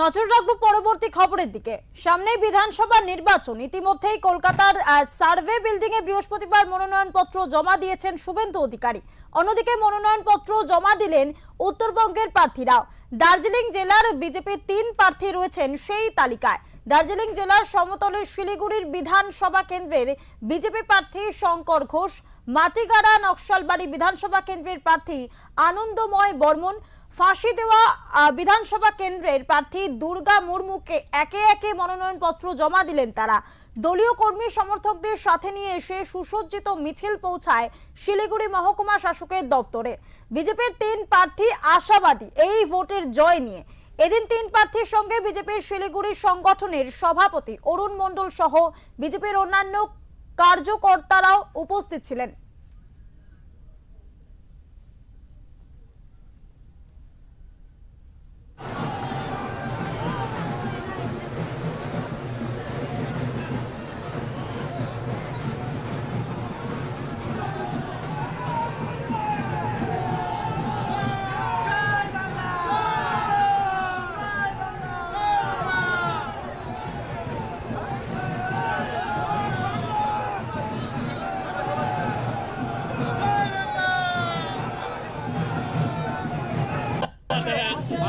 নজর রাখবো পরবর্তী খবরের দিকে। সামনেই বিধানসভা নির্বাচন। ইতিমধ্যেই কলকাতার সার্ভে বিল্ডিং এ বৃহস্পতিবার মনোনয়নপত্র জমা দিয়েছেন শুভেন্দু অধিকারী। অন্যদিকে মনোনয়নপত্র জমা দিলেন উত্তরবঙ্গের প্রার্থীরাও। দার্জিলিং জেলার বিজেপির 3 প্রার্থী রয়েছেন সেই তালিকায়। দার্জিলিং জেলার সমতলের শিলিগুড়ির বিধানসভা কেন্দ্রের বিজেপি প্রার্থী শঙ্কর ঘোষ, মাটিগাড়া নকশালবাড়ি বিধানসভা কেন্দ্রের প্রার্থী আনন্দময় বর্মন, ফাঁসি দেওয়া বিধানসভা কেন্দ্রের প্রার্থী দুর্গা মুর্মুকে একে একে মনোনয়নপত্র জমা দিলেন তারা। দলীয় কর্মী সমর্থকদের সাথে নিয়ে এসে সুসজ্জিত মিছিল পৌঁছায় শিলিগুড়ি মহকুমা শাসকের দপ্তরে। বিজেপির 3 প্রার্থী আশাবাদী এই ভোটের জয় নিয়ে। এদিন 3 প্রার্থীর সঙ্গে বিজেপির শিলিগুড়ি সংগঠনের সভাপতি অরুণ মণ্ডল সহ বিজেপির অন্যান্য কার্যকর্তারাও উপস্থিত ছিলেন।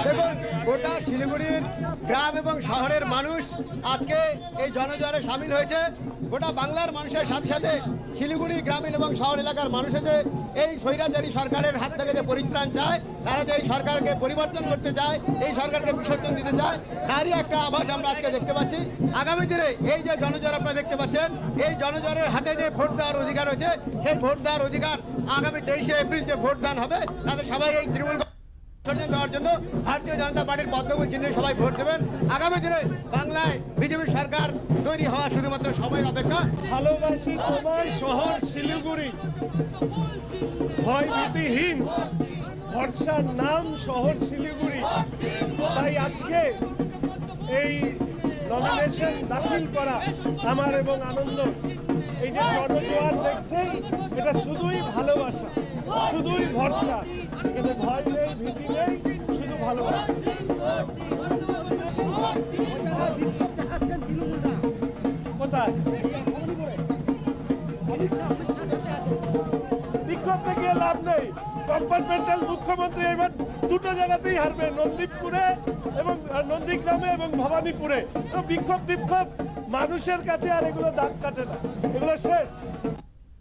দেখুন, গোটা শিলিগুড়ির গ্রাম এবং শহরের মানুষ আজকে এই জনজোয়ারে সামিল হয়েছে। গোটা বাংলার মানুষের সাথে সাথে শিলিগুড়ি গ্রামীণ এবং শহর এলাকার মানুষের যে এই স্বৈরাচারী সরকারের হাত থেকে যে পরিত্রাণ চায়, তারা যে এই সরকারকে পরিবর্তন করতে চায়, এই সরকারকে বিসর্জন দিতে চায়, তারই একটা আভাস আমরা আজকে দেখতে পাচ্ছি। আগামী দিনে এই যে জনজোয়ার আপনারা দেখতে পাচ্ছেন, এই জনজোয়ারের হাতে যে ভোট দেওয়ার অধিকার রয়েছে, সেই ভোট দেওয়ার অধিকার আগামী 23শে এপ্রিল যে ভোট দান হবে, তাদের সবাই এই তৃণমূল দেওয়ার জন্য ভারতীয় জনতা পার্টির পদ্মফুল চিহ্নে সবাই ভোট দেবেন। আগামী দিনে বাংলায় বিজেপি সরকার তৈরি হওয়া শুধুমাত্র সময়ের অপেক্ষা। ভালোবাসি তোমার শহর শিলিগুড়ি, ভয় ভীতিহীন, ভরসার নাম শহর শিলিগুড়ি। তাই আজকে এই নমিনেশন দাখিল করা আমার এবং আনন্দ। এই যে জনজোয়ার দেখছেন, এটা শুধুই ভালোবাসা, শুধুই ভরসা, এতে ভয় নেই, ভীতি নেই, শুধু ভালোবাসা। কোথায় বিক্ষোভ থেকে লাভ নেই। কম্পার্টমেন্টাল মুখ্যমন্ত্রী এবার দুটো জায়গাতেই হারবে, নন্দীপুরে এবং নন্দীগ্রামে এবং ভবানীপুরে। তো বিক্ষোভ মানুষের কাছে আর এগুলো দাগ কাটে না, এগুলো শেষ।